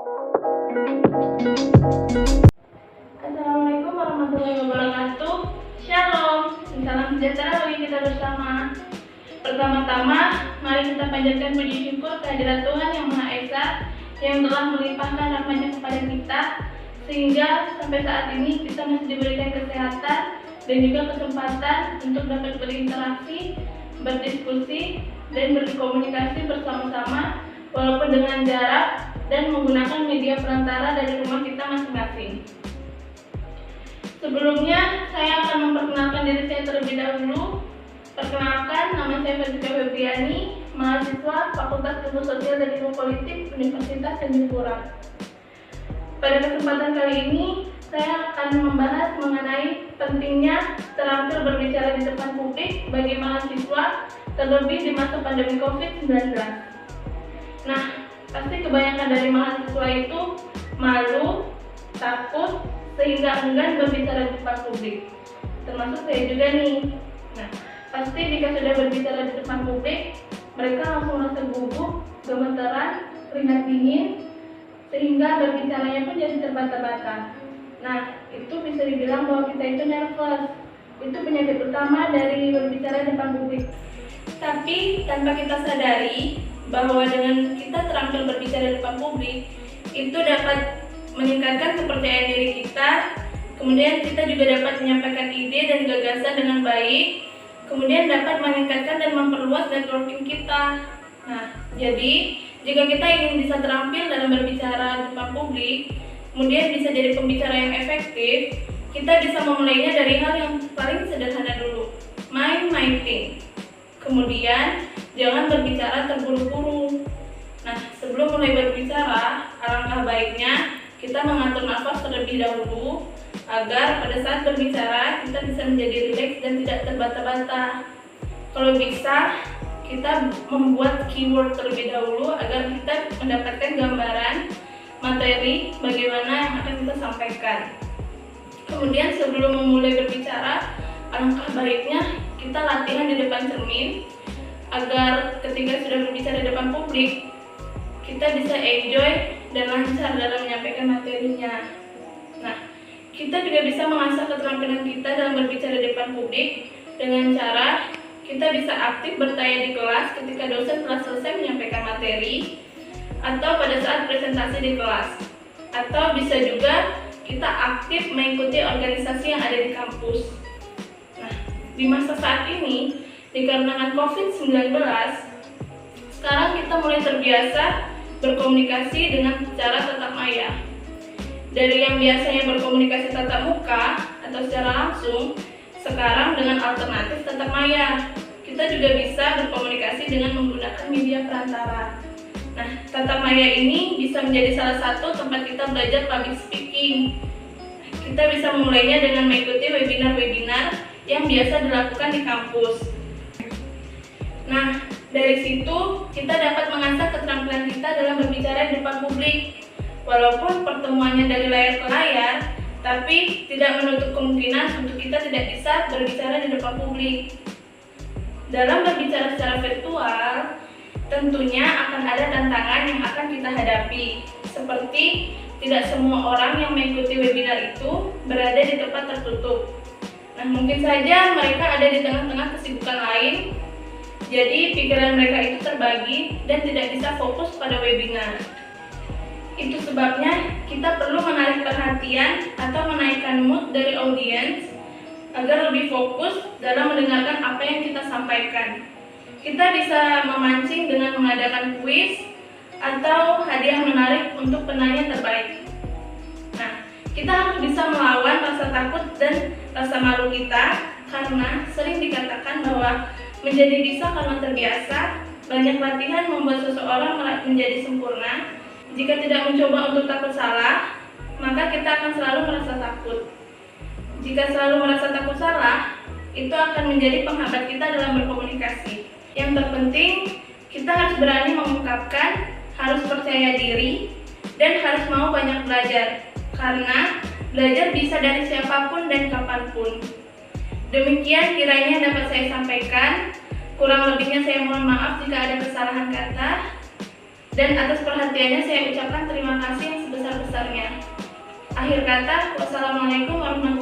Assalamualaikum warahmatullahi wabarakatuh. Shalom, salam sejahtera bagi kita bersama. Pertama-tama, mari kita panjatkan puji syukur kehadirat Tuhan Yang Maha Esa yang telah melimpahkan rahmat-Nya kepada kita sehingga sampai saat ini kita masih diberikan kesehatan dan juga kesempatan untuk dapat berinteraksi, berdiskusi, dan berkomunikasi bersama-sama walaupun dengan jarak dan menggunakan media perantara dari rumah kita masing-masing. Sebelumnya, saya akan memperkenalkan diri saya terlebih dahulu. Perkenalkan, nama saya Fazika Febriani, mahasiswa Fakultas Ilmu Sosial dan Ilmu Politik Universitas Tanjung Pura. Pada kesempatan kali ini, saya akan membahas mengenai pentingnya terampil berbicara di depan publik bagi mahasiswa, terlebih di masa pandemi COVID-19. Nah, pasti kebanyakan dari mahasiswa itu malu, takut, sehingga enggan berbicara di depan publik. Termasuk saya juga nih. Nah, pasti jika sudah berbicara di depan publik, mereka langsung merasa gugup, gemeteran, keringat dingin, sehingga berbicaranya pun jadi terbata-bata. Nah, itu bisa dibilang bahwa kita itu nervous. Itu penyakit utama dari berbicara di depan publik. Tapi tanpa kita sadari bahwa dengan kita terampil berbicara di depan publik, itu dapat meningkatkan kepercayaan diri kita, kemudian kita juga dapat menyampaikan ide dan gagasan dengan baik, kemudian dapat meningkatkan dan memperluas networking kita. Nah, jadi jika kita ingin bisa terampil dalam berbicara di depan publik, kemudian bisa jadi pembicara yang efektif, kita bisa memulainya dari hal yang paling sederhana dulu, minding. Kemudian, jangan berbicara terburu-buru. Nah, sebelum mulai berbicara, alangkah baiknya kita mengatur nafas terlebih dahulu agar pada saat berbicara kita bisa menjadi rileks dan tidak terbata-bata. Kalau bisa, kita membuat keyword terlebih dahulu agar kita mendapatkan gambaran materi bagaimana yang akan kita sampaikan. Kemudian sebelum memulai berbicara, alangkah baiknya kita latihan di depan cermin agar ketika sudah berbicara di depan publik, kita bisa enjoy dan lancar dalam menyampaikan materinya. Nah, kita juga bisa mengasah keterampilan kita dalam berbicara di depan publik dengan cara kita bisa aktif bertanya di kelas ketika dosen telah selesai menyampaikan materi atau pada saat presentasi di kelas. Atau bisa juga kita aktif mengikuti organisasi yang ada di kampus. Nah, di masa saat ini, dikarenakan COVID-19, sekarang kita mulai terbiasa berkomunikasi dengan cara tatap maya. Dari yang biasanya berkomunikasi tatap muka atau secara langsung, sekarang dengan alternatif tatap maya. Kita juga bisa berkomunikasi dengan menggunakan media perantara. Nah, tatap maya ini bisa menjadi salah satu tempat kita belajar public speaking. Kita bisa memulainya dengan mengikuti webinar-webinar yang biasa dilakukan di kampus. Nah, dari situ kita dapat mengasah keterampilan kita dalam berbicara di depan publik. Walaupun pertemuannya dari layar ke layar, tapi tidak menutup kemungkinan untuk kita tidak bisa berbicara di depan publik. Dalam berbicara secara virtual, tentunya akan ada tantangan yang akan kita hadapi. Seperti tidak semua orang yang mengikuti webinar itu berada di tempat tertutup. Nah, mungkin saja mereka ada di tengah-tengah kesibukan lain. Jadi pikiran mereka itu terbagi dan tidak bisa fokus pada webinar. Itu sebabnya kita perlu menarik perhatian atau menaikkan mood dari audiens agar lebih fokus dalam mendengarkan apa yang kita sampaikan. Kita bisa memancing dengan mengadakan kuis atau hadiah menarik untuk penanya terbaik. Nah, kita harus bisa melawan rasa takut dan rasa malu kita karena sering dikatakan bahwa menjadi bisa karena terbiasa. Banyak latihan membuat seseorang menjadi sempurna. Jika tidak mencoba untuk takut salah, maka kita akan selalu merasa takut. Jika selalu merasa takut salah, itu akan menjadi penghambat kita dalam berkomunikasi. Yang terpenting, kita harus berani mengungkapkan, harus percaya diri, dan harus mau banyak belajar. Karena belajar bisa dari siapapun dan kapanpun. Demikian kiranya dapat saya sampaikan. Kurang lebihnya saya mohon maaf jika ada kesalahan kata. Dan atas perhatiannya saya ucapkan terima kasih yang kedepannya. Akhir kata, wassalamualaikum warahmatullahi wabarakatuh.